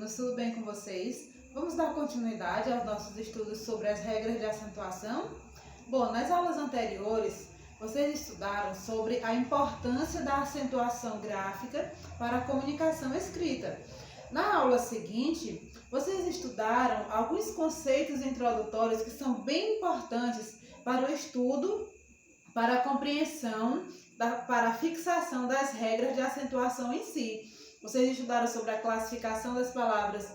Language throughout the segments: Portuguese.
alunos, tudo bem com vocês? Vamos dar continuidade aos nossos estudos sobre as regras de acentuação? Bom, nas aulas anteriores, vocês estudaram sobre a importância da acentuação gráfica para a comunicação escrita. Na aula seguinte, vocês estudaram alguns conceitos introdutórios que são bem importantes para o estudo, para a compreensão, para a fixação das regras de acentuação em si. Vocês estudaram sobre a classificação das palavras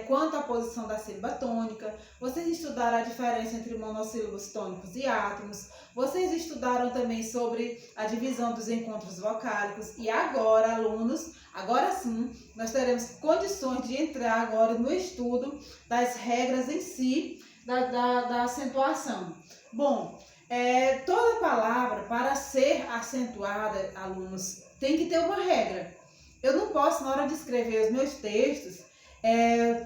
quanto à posição da sílaba tônica. Vocês estudaram a diferença entre monossílabos tônicos e átonos. Vocês estudaram também sobre a divisão dos encontros vocálicos. E agora, alunos, agora sim, nós teremos condições de entrar agora no estudo das regras em si da acentuação. Bom, toda palavra, para ser acentuada, alunos, tem que ter uma regra. Eu não posso, na hora de escrever os meus textos,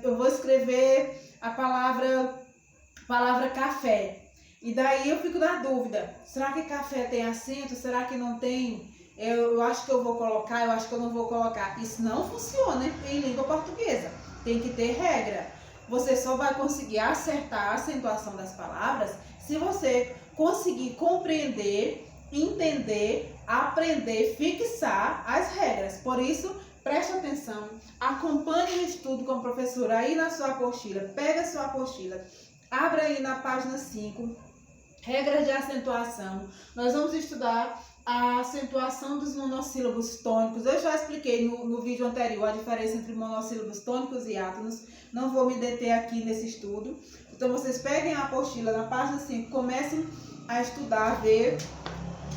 eu vou escrever a palavra café. E daí eu fico na dúvida, será que café tem acento? Será que não tem? Eu acho que eu vou colocar, eu acho que eu não vou colocar. Isso não funciona em língua portuguesa. Tem que ter regra. Você só vai conseguir acertar a acentuação das palavras se você conseguir compreender, entender, aprender, fixar as regras. Por isso, preste atenção, acompanhe o estudo com a professora aí na sua apostila, pega a sua apostila, abra aí na página 5, regras de acentuação. Nós vamos estudar a acentuação dos monossílabos tônicos. Eu já expliquei no vídeo anterior a diferença entre monossílabos tônicos e átonos, não vou me deter aqui nesse estudo. Então, vocês peguem a apostila na página 5, comecem a estudar,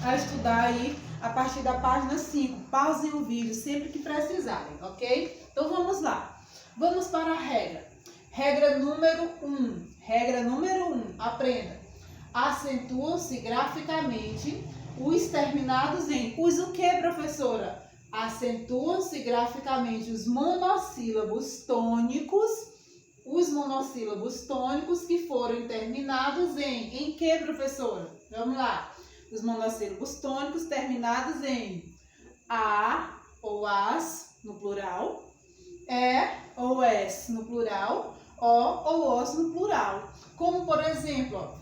a estudar aí a partir da página 5. Pausem o vídeo sempre que precisarem, ok? Então vamos lá. Vamos para a regra. Regra número 1. Regra número 1. Aprenda. Acentuam-se graficamente os terminados em... Os o que, professora? Acentuam-se graficamente os monossílabos tônicos. Os monossílabos tônicos que foram terminados em que, professora? Vamos lá. Os monossílabos tônicos terminados em a ou as, no plural, ou es, no plural, o ou os, no plural. Como, por exemplo, ó,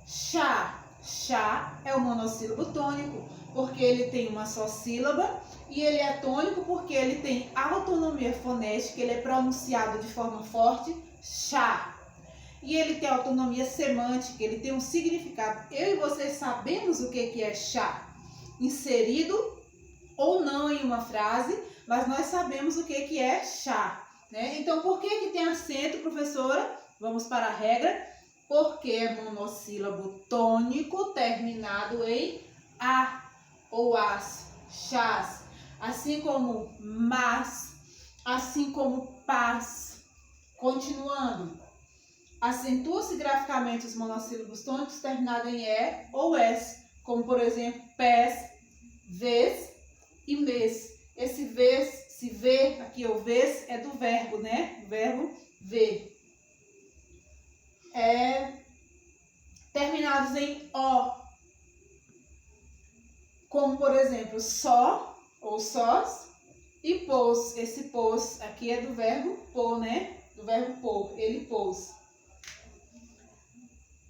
chá. Chá é o monossílabo tônico, porque ele tem uma só sílaba, e ele é tônico porque ele tem autonomia fonética, ele é pronunciado de forma forte, chá. E ele tem autonomia semântica, ele tem um significado. Eu e vocês sabemos o que é chá, inserido ou não em uma frase, mas nós sabemos o que é chá, né? Então, por que tem acento, professora? Vamos para a regra. Porque é monossílabo tônico terminado em a ou as, chás. Assim como mas, assim como paz. Continuando. Acentua-se graficamente os monossílabos tônicos terminados em e ou es, como por exemplo, pés, vês e mês. Esse vês, se vê, aqui o vês é do verbo, né? O verbo ver. Terminados em o, como por exemplo, só ou sós e pôs. Esse pôs aqui é do verbo pôr, né? Do verbo pôr, ele pôs.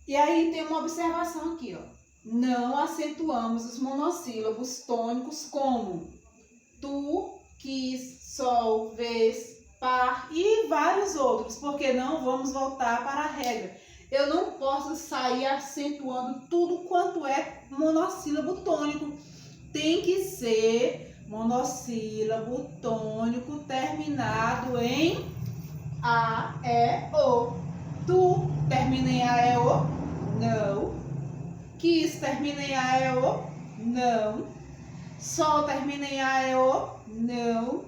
E aí tem uma observação aqui, ó. Não acentuamos os monossílabos tônicos como tu, quis, sol, vês, par e vários outros, porque não vamos voltar para a regra. Eu não posso sair acentuando tudo quanto é monossílabo tônico. Tem que ser monossílabo tônico terminado em a, e, o. Tu termina em a, e, o? Não. Quis termina em a, e, o? Não. Sol termina em a, e, o? Não.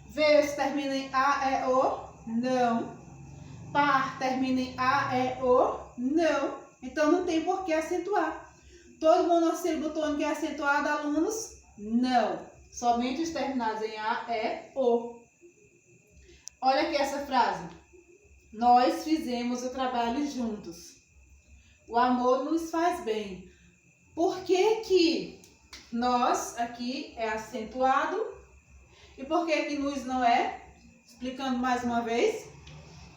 Vês termina em a, e, o? Não. Par termina em a, e, o? Não. Então não tem por que acentuar. Todo monossílabo tônico é acentuado, alunos? Não. Somente os terminados em a, e, o. Olha aqui essa frase. Nós fizemos o trabalho juntos. O amor nos faz bem. Por que nós aqui é acentuado? E por que nos não é? Explicando mais uma vez.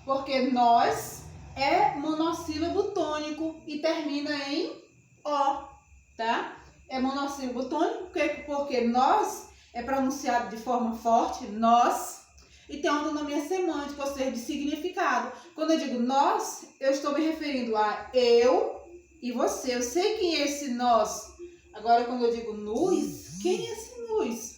Porque nós é monossílabo tônico e termina em O, tá? É monossílabo tônico porque nós é pronunciado de forma forte, nós, e tem autonomia semântica, ou seja, de significado. Quando eu digo nós, eu estou me referindo a eu e você. Eu sei quem é esse nós. Agora, quando eu digo nós, quem é esse nós?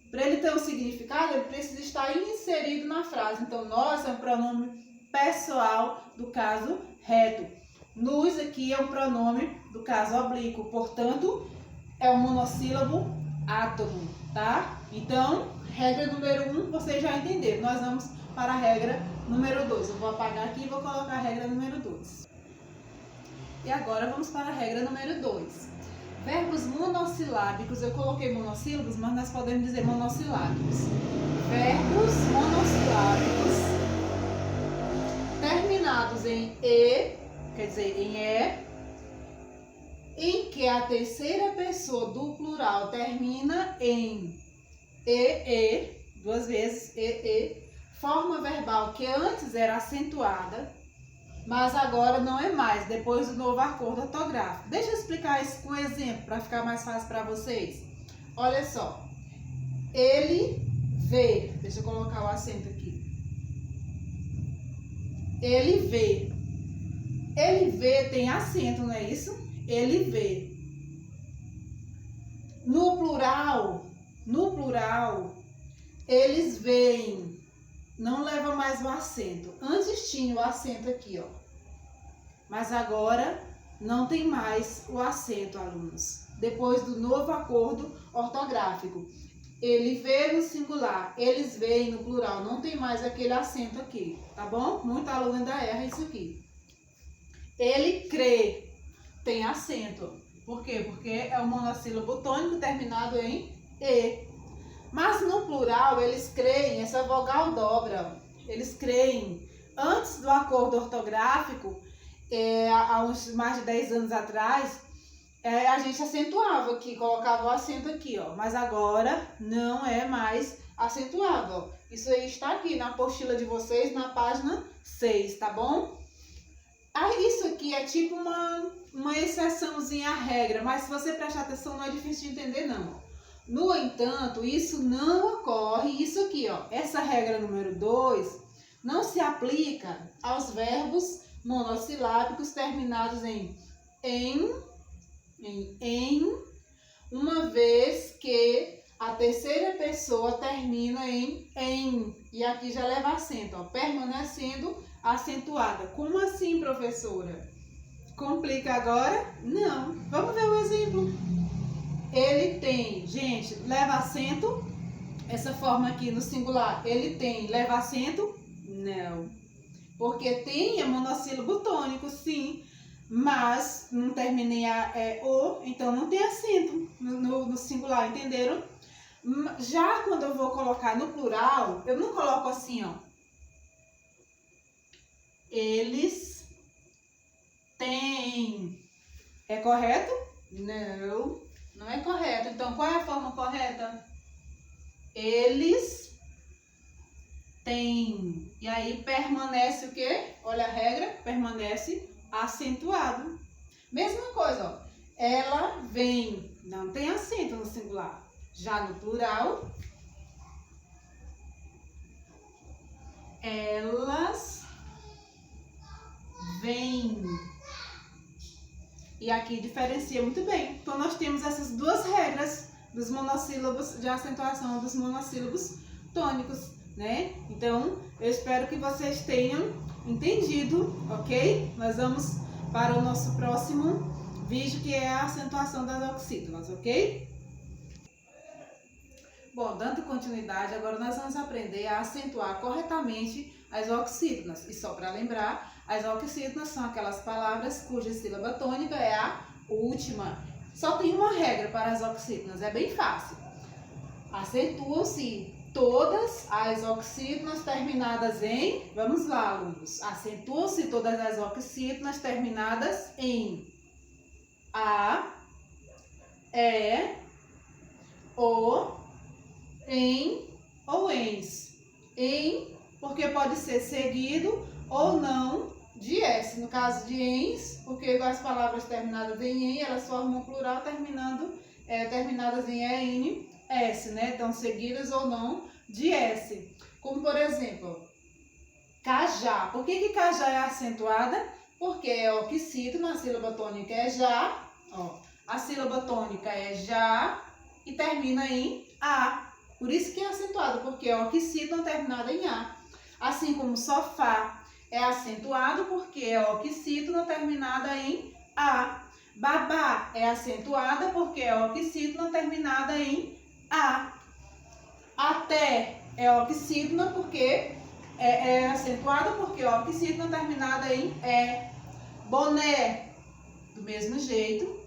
Para ele ter um significado, ele precisa estar inserido na frase. Então, nós é um pronome pessoal do caso reto. Nos aqui é um pronome do caso oblíquo. Portanto, é um monossílabo átono, tá? Então, regra número 1, vocês já entenderam. Nós vamos para a regra número 2. Eu vou apagar aqui e vou colocar a regra número 2. E agora vamos para a regra número 2. Verbos monossilábicos, eu coloquei monossílabos, mas nós podemos dizer monossilábicos. Verbos monossilábicos terminados em E, quer dizer, em E, em que a terceira pessoa do plural termina em EE, duas vezes EE, forma verbal que antes era acentuada, mas agora não é mais, depois do novo acordo ortográfico. Deixa eu explicar isso com um exemplo, para ficar mais fácil para vocês. Olha só. Ele vê. Deixa eu colocar o acento aqui. Ele vê. Ele vê tem acento, não é isso? Ele vê. No plural, eles veem. Não leva mais o acento. Antes tinha o acento aqui, ó. Mas agora não tem mais o acento, alunos. Depois do novo acordo ortográfico. Ele vê no singular, eles veem no plural. Não tem mais aquele acento aqui, tá bom? Muito aluno ainda erra isso aqui. Ele crê. Tem acento. Por quê? Porque é um monossílabo tônico terminado em E. Mas no plural, eles creem, essa vogal dobra, eles creem. Antes do acordo ortográfico, há uns mais de 10 anos atrás, a gente acentuava aqui, colocava o acento aqui, ó. Mas agora não é mais acentuado, ó. Isso aí está aqui na apostila de vocês, na página 6, tá bom? Aí isso aqui é tipo uma exceçãozinha à regra, mas se você prestar atenção não é difícil de entender não. No entanto, isso não ocorre, isso aqui, ó, essa regra número 2 não se aplica aos verbos monossilábicos terminados em, uma vez que a terceira pessoa termina em, e aqui já leva acento, ó, permanecendo acentuada. Como assim, professora? Complica agora? Não. Vamos ver o exemplo. Ele tem, gente, leva acento. Essa forma aqui no singular, ele tem, leva acento? Não. Porque tem é monossílabo tônico, sim. Mas não termina em O, então não tem acento no singular, entenderam? Já quando eu vou colocar no plural, eu não coloco assim, ó. Eles têm. É correto? Não, não é correto. Então, qual é a forma correta? Eles têm. E aí permanece o quê? Olha a regra, permanece acentuado. Mesma coisa, ó. Ela vem. Não tem acento no singular. Já no plural, elas vêm. E aqui diferencia muito bem. Então, nós temos essas duas regras dos monossílabos, de acentuação dos monossílabos tônicos, né? Então, eu espero que vocês tenham entendido, ok? Nós vamos para o nosso próximo vídeo, que é a acentuação das oxítonas, ok? Bom, dando continuidade, agora nós vamos aprender a acentuar corretamente as oxítonas. E só para lembrar, as oxítonas são aquelas palavras cuja sílaba tônica é a última. Só tem uma regra para as oxítonas, é bem fácil. Acentuam-se todas as oxítonas terminadas em... Vamos lá, alunos. Acentuam-se todas as oxítonas terminadas em A, E, O, em ou ens. Em porque pode ser seguido ou não de S. No caso de ens, porque as palavras terminadas em elas formam plural terminadas em EN, S, né? Então, seguidas ou não de S. Como, por exemplo, cajá. Por que cajá é acentuada? Porque é oxítono, a sílaba tônica é já, ó. A sílaba tônica é já e termina em A. Por isso que é acentuado, porque é oxítono terminada em A. Assim como sofá é acentuado porque é oxítono terminada em A. Babá é acentuada porque é oxítono terminada em A. Até é oxítono porque é acentuada porque é oxítono terminada em E. Boné, do mesmo jeito.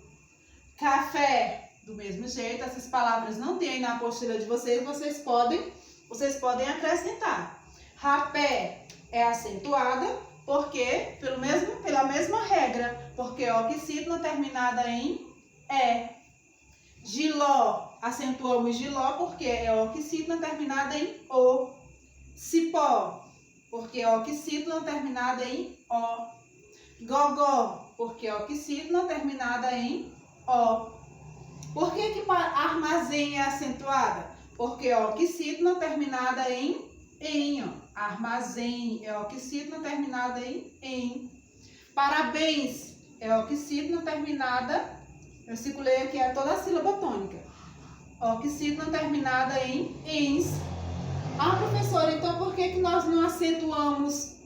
Café, do mesmo jeito. Essas palavras não tem aí na apostila de vocês, vocês podem acrescentar. Rapé é acentuada porque pela mesma regra, porque é oxítono terminada em E. Giló, acentuamos giló porque é oxítono terminada em O. Cipó, porque é oxítono terminada em O. Gogó, porque é oxítono terminada em O. Por que armazém é acentuada? Porque é oxítono terminada em Armazém é oxítono terminada em. Parabéns é oxítono terminada, eu circulei aqui toda a sílaba tônica. Oxítono terminada em ens. Ah, professora, então por que nós não acentuamos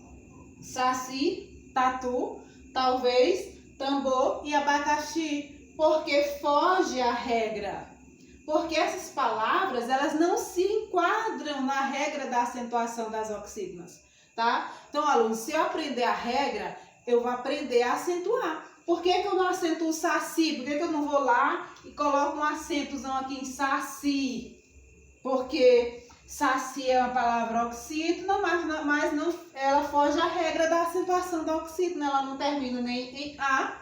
saci, tatu, talvez, tambor e abacaxi? Porque foge à regra. Porque essas palavras, elas não se enquadram na regra da acentuação das oxítonas, tá? Então, aluno, se eu aprender a regra, eu vou aprender a acentuar. Por que eu não acentuo saci? Por que eu não vou lá e coloco um acentozão aqui em saci? Porque saci é uma palavra oxítona, mas não, ela foge à regra da acentuação da oxítona. Ela não termina nem em A,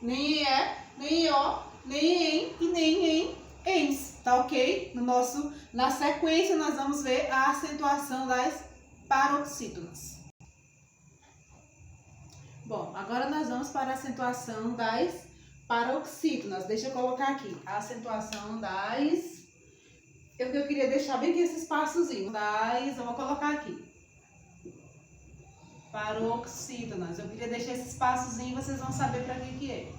nem em E, nem em O, nem em e nem em ens, tá ok? Na sequência, nós vamos ver a acentuação das paroxítonas. Bom, agora nós vamos para a acentuação das paroxítonas. Deixa eu colocar aqui a acentuação das... Eu queria deixar bem aqui esse espaçozinho. Eu vou colocar aqui. Paroxítonas. Eu queria deixar esse espaçozinho e vocês vão saber para que é.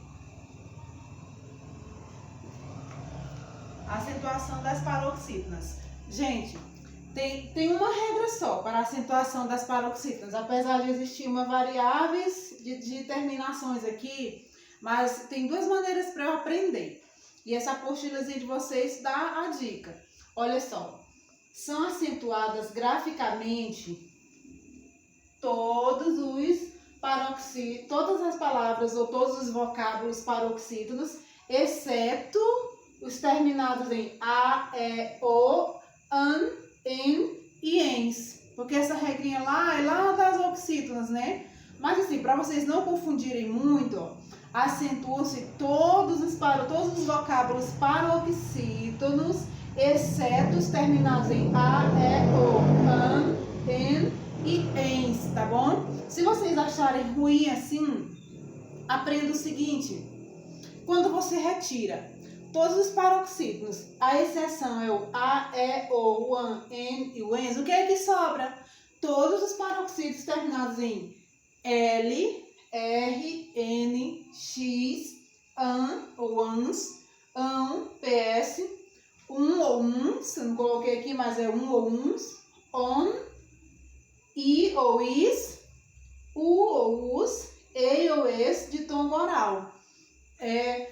Acentuação das paroxítonas. Gente, tem uma regra só para a acentuação das paroxítonas, apesar de existir uma variáveis de terminações aqui, mas tem duas maneiras para eu aprender. E essa apostilazinha de vocês dá a dica. Olha só, são acentuadas graficamente todas as palavras ou todos os vocábulos paroxítonos, exceto os terminados em A, E, O, AN, EN e ENS. Porque essa regrinha lá é lá das oxítonas, né? Mas assim, para vocês não confundirem muito, ó, acentuam-se todos os vocábulos paroxítonos, exceto os terminados em A, E, O, AN, EN e ENS, tá bom? Se vocês acharem ruim assim, aprenda o seguinte. Quando você retira todos os paroxítonos, a exceção é o A, E, O, o AN, EN e o ENS, o que é que sobra? Todos os paroxítonos terminados em L, R, N, X, AN ou ANS, AN, PS, ou UNS, eu não coloquei aqui, mas é ou UNS, ON, I ou IS, U ou US, E ou ES de tom oral.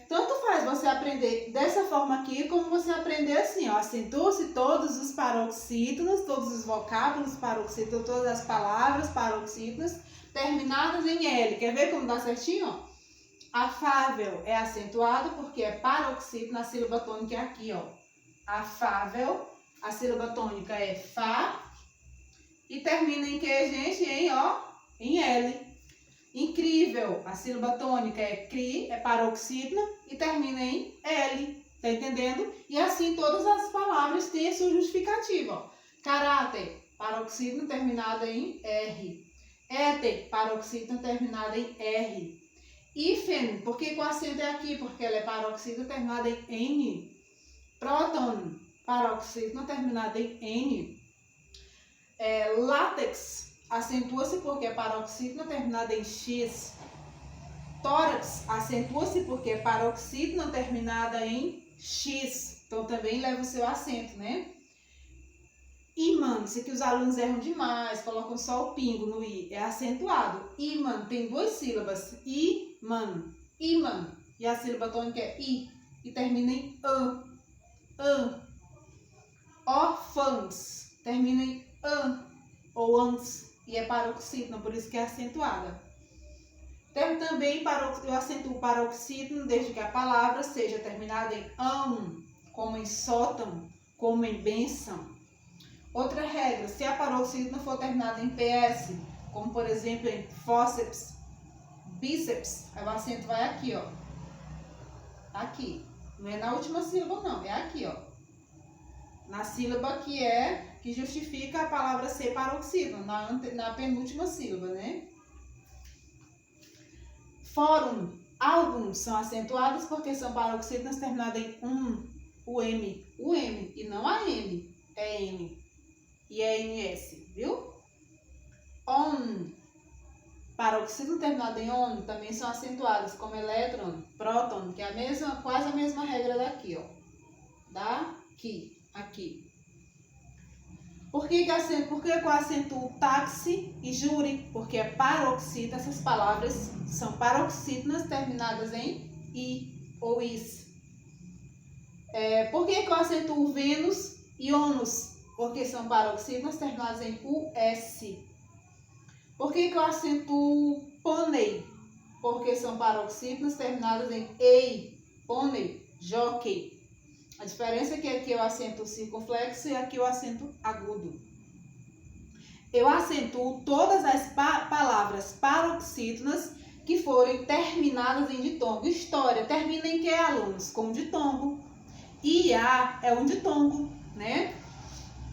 Tanto faz você aprender dessa forma aqui, como você aprender assim, ó, acentua-se todos os paroxítonos, todos os vocábulos paroxítonos, todas as palavras paroxítonas, terminadas em L. Quer ver como dá certinho? Ó? Afável é acentuado porque é paroxítono, a sílaba tônica é aqui, ó. Afável, a sílaba tônica é Fá, e termina em que, gente? Em L. Incrível, a sílaba tônica é CRI, é paroxítona e termina em L, tá entendendo? E assim todas as palavras têm a sua justificativa, ó. Caráter, paroxítona terminada em R. Éter, paroxítona terminada em R. Hífen, por que o acento é aqui? Porque ela é paroxítona terminada em N. Próton, paroxítona terminada em N. Látex, acentua-se porque é paroxítona terminada em X. Tórax, acentua-se porque é paroxítona terminada em X. Então também leva o seu acento, né? Ímã, isso aqui os alunos erram demais, colocam só o pingo no I, é acentuado. Ímã tem 2 sílabas, ímã, ímã, e a sílaba tônica é I, e termina em an, an. Órfãos, termina em an, ou ans, e é paroxítona, por isso que é acentuada. Tem também, eu acentuo paroxítona desde que a palavra seja terminada em an, como em sótão, como em bênção. Outra regra, se a paroxítona for terminada em PS, como por exemplo em fórceps, bíceps, aí o acento vai aqui, ó. Aqui. Não é na última sílaba, não, é aqui, ó. Na sílaba que justifica a palavra ser paroxítona, na penúltima sílaba, né? Fórum, álbum são acentuados porque são paroxítonas terminadas em o M, e não a M, é N. E é NS, viu? On, paroxítona terminada em on, também são acentuadas como elétron, próton, que é quase a mesma regra daqui, ó. Daqui, aqui. Por que eu acentuo táxi e júri? Porque é paroxítona, essas palavras são paroxítonas terminadas em I ou is. Por que eu acentuo Vênus e ônus? Porque são paroxítonas terminadas em US. Por que eu acentuo pônei? Porque são paroxítonas terminadas em EI, pônei, jockey. A diferença é que aqui eu acento circunflexo e aqui eu acento agudo. Eu acentuo todas as palavras paroxítonas que forem terminadas em ditongo. História, termina em que, alunos? Com ditongo. IA é um ditongo, né?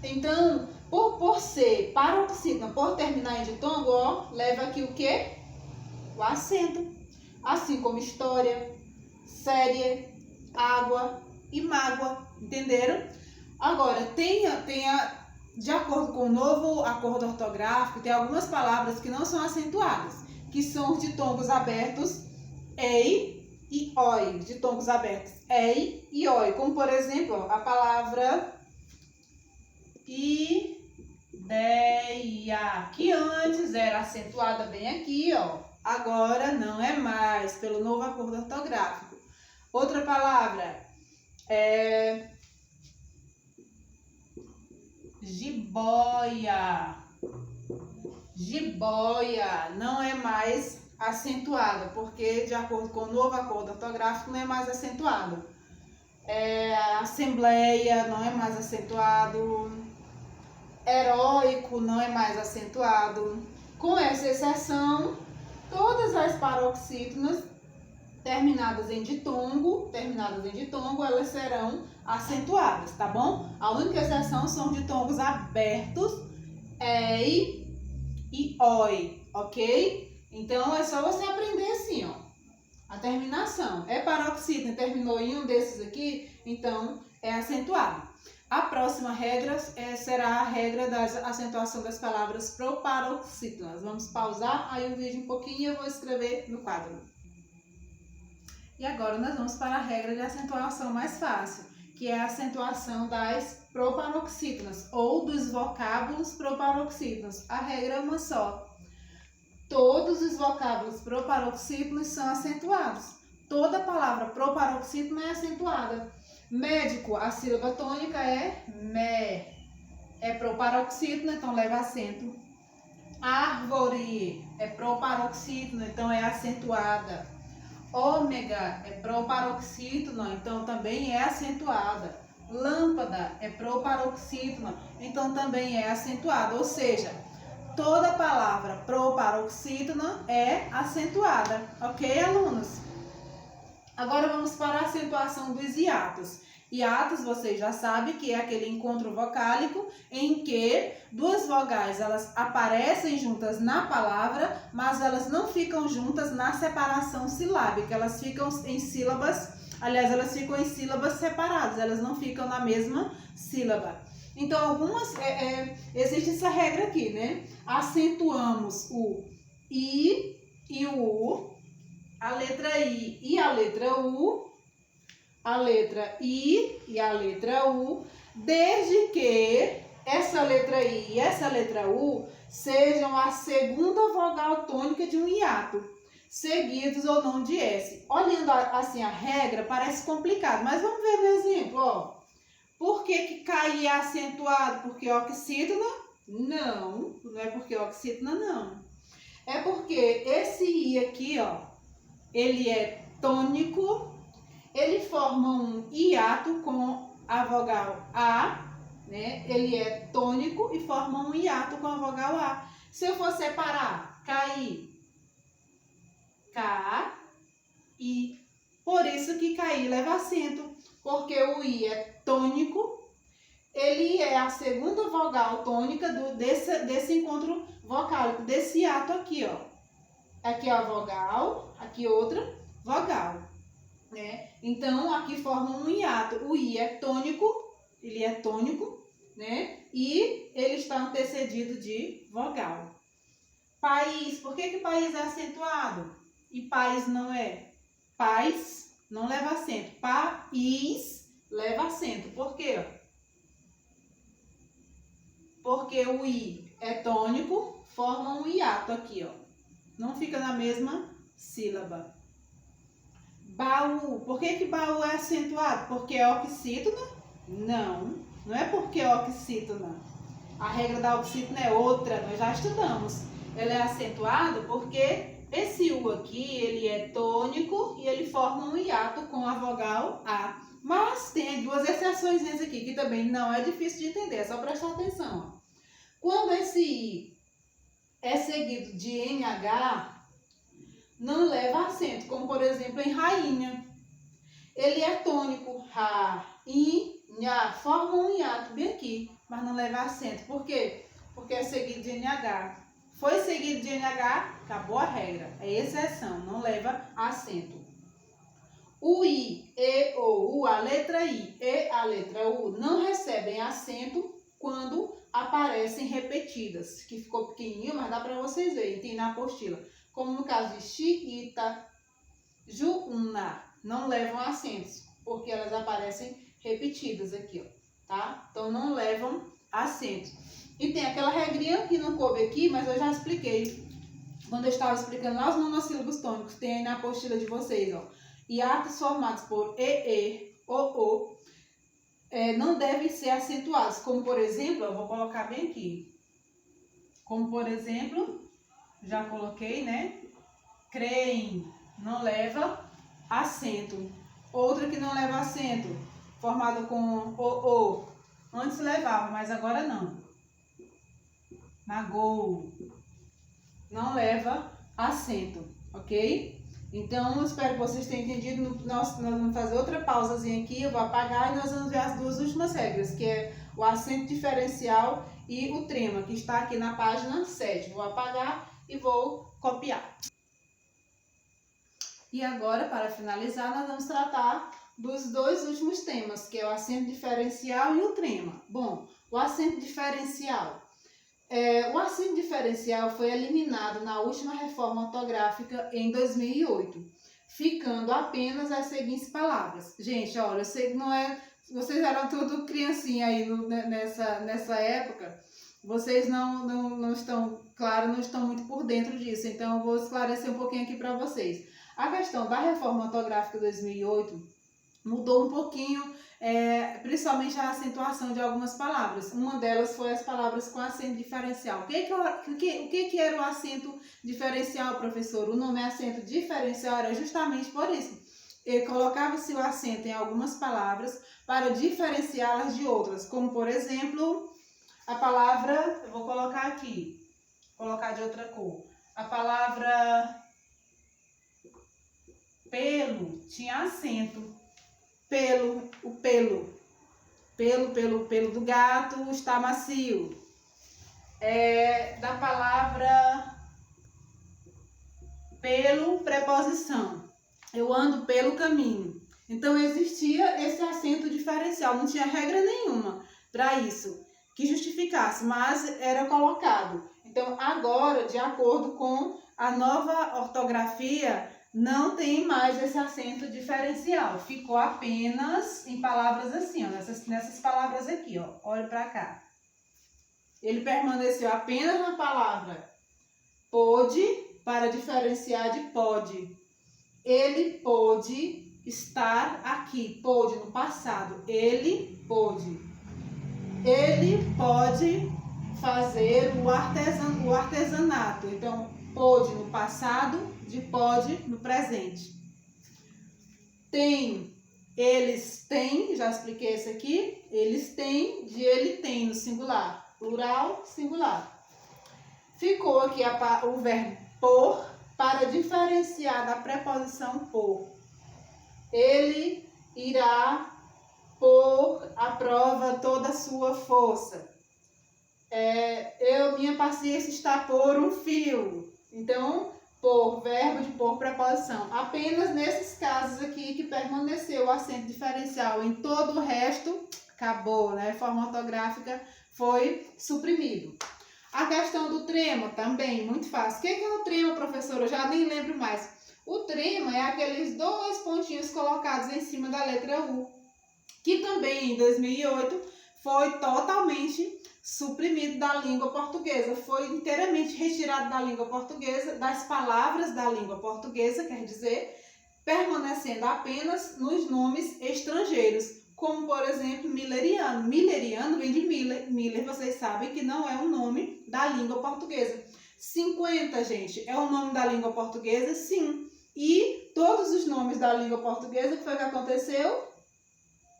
Então, por ser paroxítona, por terminar em ditongo, ó, leva aqui o quê? O acento. Assim como história, série, água e mágoa, entenderam? Agora, de acordo com o novo acordo ortográfico, tem algumas palavras que não são acentuadas, que são os ditongos abertos ei e oi, ditongos abertos ei e oi, como por exemplo, ó, a palavra ideia, que antes era acentuada bem aqui, ó, agora não é mais, pelo novo acordo ortográfico. Outra palavra jiboia. Jiboia não é mais acentuada, porque de acordo com o novo acordo ortográfico não é mais acentuado. Assembleia não é mais acentuado. Heróico não é mais acentuado. Com essa exceção, todas as paroxítonas terminadas em ditongo, elas serão acentuadas, tá bom? A única exceção são ditongos abertos, ei e oi, ok? Então é só você aprender assim, ó. A terminação é paroxítona, terminou em um desses aqui, então é acentuado. A próxima regra será a regra da acentuação das palavras proparoxítonas. Vamos pausar aí o vídeo um pouquinho e eu vou escrever no quadro. E agora nós vamos para a regra de acentuação mais fácil, que é a acentuação das proparoxítonas ou dos vocábulos proparoxítonos. A regra é uma só. Todos os vocábulos proparoxítonos são acentuados. Toda palavra proparoxítona é acentuada. Médico, a sílaba tônica é mé. É proparoxítona, então leva acento. Árvore é proparoxítona, então é acentuada. Ômega é proparoxítona, então também é acentuada. Lâmpada é proparoxítona, então também é acentuada. Ou seja, toda palavra proparoxítona é acentuada. Ok, alunos? Agora vamos para a acentuação dos hiatos. Hiatos, vocês já sabem que é aquele encontro vocálico em que duas vogais elas aparecem juntas na palavra, mas elas não ficam juntas na separação silábica, elas ficam em sílabas, aliás, elas ficam em sílabas separadas, elas não ficam na mesma sílaba. Então, existe essa regra aqui, né? Acentuamos o I e o U, a letra I e a letra U, a letra I e a letra U, desde que essa letra I e essa letra U sejam a segunda vogal tônica de um hiato, seguidos ou não de S. Olhando assim a regra, parece complicado, mas vamos ver no exemplo, ó. Por que cair é acentuado? Porque oxítona? Não, não é porque oxítona, não. É porque esse I aqui, ó, ele é tônico, ele forma um hiato com a vogal A, né? Ele é tônico e forma um hiato com a vogal A. Se eu for separar, cair, K, I. Por isso que cair leva acento, porque o I é tônico, ele é a segunda vogal tônica desse encontro vocálico, desse hiato aqui, ó. Aqui é a vogal, aqui outra vogal, né? Então, aqui forma um hiato. O I é tônico, ele é tônico, né? E ele está antecedido de vogal. País, por que país é acentuado? E país não é? Pais não leva acento. País leva acento. Por quê? Porque o I é tônico, forma um hiato aqui, ó. Não fica na mesma sílaba. Baú. Por que baú é acentuado? Porque é oxítona? Não, não é porque é oxítona. A regra da oxítona é outra, nós já estudamos. Ela é acentuada porque esse U aqui, ele é tônico e ele forma um hiato com a vogal A. Mas tem duas exceções aqui, que também não é difícil de entender, é só prestar atenção, ó. Quando esse I é seguido de NH, não leva acento, como por exemplo em rainha. Ele é tônico, ra, in, nha, forma um hiato bem aqui, mas não leva acento. Por quê? Porque é seguido de NH. Foi seguido de NH, acabou a regra. É exceção, não leva acento. O I, E, O, U, a letra I e a letra U não recebem acento quando aparecem repetidas, que ficou pequenininho, mas dá para vocês verem, tem na apostila. Como no caso de xiita, juuna, não levam acentos, porque elas aparecem repetidas aqui, ó, tá? Então não levam acento. E tem aquela regrinha que não coube aqui, mas eu já expliquei quando eu estava explicando lá os monossílabos tônicos, tem aí na apostila de vocês, ó. Hiatos formados por EE ou O não devem ser acentuados, como por exemplo, eu vou colocar bem aqui, como por exemplo, já coloquei, né? Creem, não leva acento. Outra que não leva acento, formado com O. Antes levava, mas agora não. Magou, não leva acento, ok? Então, eu espero que vocês tenham entendido. Nós vamos fazer outra pausazinha aqui, eu vou apagar e nós vamos ver as duas últimas regras, que é o acento diferencial e o trema, que está aqui na página 7. Vou apagar e vou copiar. E agora, para finalizar, nós vamos tratar dos dois últimos temas, que é o acento diferencial e o trema. Bom, o acento diferencial. O acento diferencial foi eliminado na última reforma ortográfica em 2008, ficando apenas as seguintes palavras. Gente, olha, eu sei que não é... Vocês eram tudo criancinha aí nessa época. Vocês não estão, claro, não estão muito por dentro disso. Então, eu vou esclarecer um pouquinho aqui para vocês. A questão da reforma ortográfica 2008 mudou um pouquinho, principalmente a acentuação de algumas palavras. Uma delas foi as palavras com acento diferencial. O que era o acento diferencial, professor? O nome acento diferencial era justamente por isso. Colocava-se o acento em algumas palavras para diferenciá-las de outras, como por exemplo, a palavra, eu vou colocar aqui, colocar de outra cor, a palavra pelo tinha acento. pelo, o pelo. Pelo do gato está macio. Da palavra pelo, preposição. Eu ando pelo caminho. Então existia esse acento diferencial, não tinha regra nenhuma para isso que justificasse, mas era colocado. Então agora, de acordo com a nova ortografia, não tem mais esse acento diferencial. Ficou apenas em palavras assim, ó, nessas palavras aqui, ó. Olha para cá. Ele permaneceu apenas na palavra pôde para diferenciar de pode. Ele pôde estar aqui. Pôde no passado. Ele pôde. Ele pode fazer o artesanato. Então, pôde no passado, de pode no presente. Tem, eles têm, já expliquei isso aqui. Eles têm, de ele tem no singular. Plural, singular. Ficou aqui o verbo por para diferenciar da preposição por. Ele irá pôr à prova toda a sua força. Minha paciência está por um fio. Então, por, verbo de por, preposição. Apenas nesses casos aqui que permaneceu o acento diferencial. Em todo o resto, acabou, né? Forma ortográfica foi suprimido. A questão do trema também, muito fácil. O que é o trema, professora? Eu já nem lembro mais. O trema é aqueles 2 pontinhos colocados em cima da letra U, que também em 2008 foi totalmente suprimido da língua portuguesa. Foi inteiramente retirado da língua portuguesa, das palavras da língua portuguesa, quer dizer, permanecendo apenas nos nomes estrangeiros. Como, por exemplo, milleriano. Milleriano vem de Miller. Miller, vocês sabem que não é um nome da língua portuguesa. 50, gente, é o nome da língua portuguesa? Sim. E todos os nomes da língua portuguesa, o que foi que aconteceu?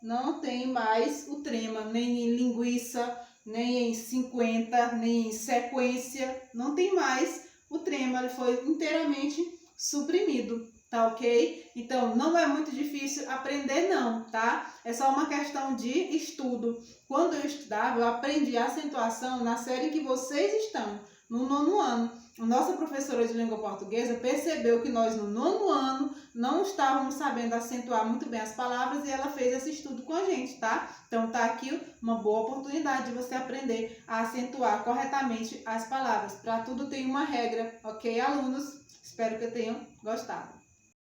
Não tem mais o trema, nem em linguiça, nem em 50, nem em sequência. Não tem mais o trema, ele foi inteiramente suprimido. Tá ok? Então, não é muito difícil aprender não, tá? É só uma questão de estudo. Quando eu estudava, eu aprendi a acentuação na série que vocês estão, no 9º ano. A nossa professora de língua portuguesa percebeu que nós, no 9º ano, não estávamos sabendo acentuar muito bem as palavras e ela fez esse estudo com a gente, tá? Então, tá aqui uma boa oportunidade de você aprender a acentuar corretamente as palavras. Para tudo tem uma regra, ok, alunos? Espero que tenham gostado.